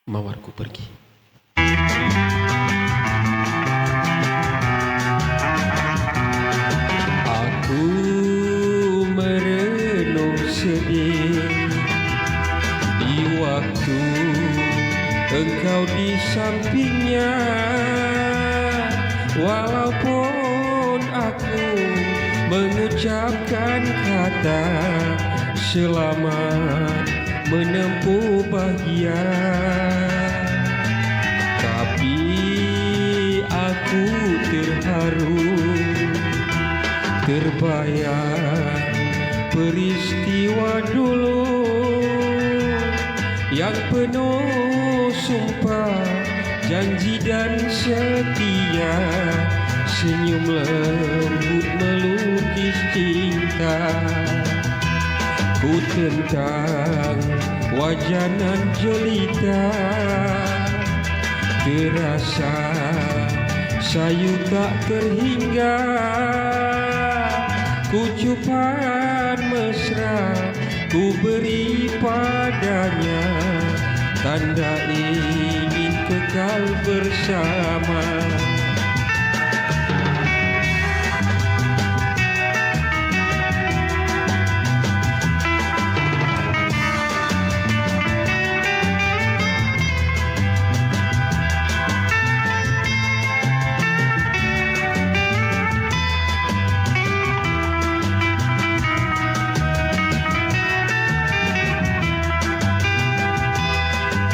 Mawarku pergi. Aku merenung sedih di waktu engkau di sampingnya. Walaupun aku mengucapkan kata selamat menempuh bahagia, tapi aku terharu terbayang peristiwa dulu yang penuh sumpah, janji dan setia. Senyum lembut melukis cinta. Ku tentang wajah nan jelita, terasa sayu tak terhingga. Ucapan mesra ku beri padanya, tanda ingin kekal bersama.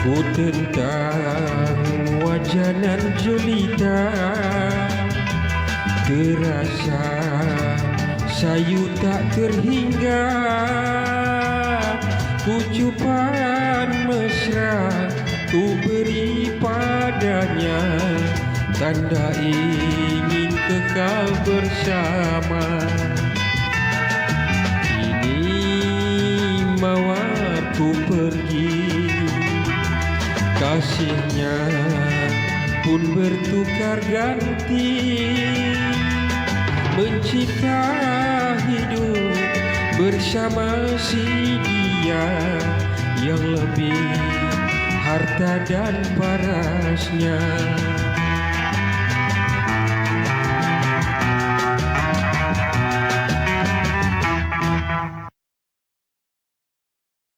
Ku tentang wajah nan jelita, terasa sayu tak terhingga. Ucapan mesra ku beri padanya, tanda ingin kekal bersama. Kini mawarku pergi, kasihnya pun bertukar ganti, mencipta hidup bersama si dia yang lebih harta dan parasnya.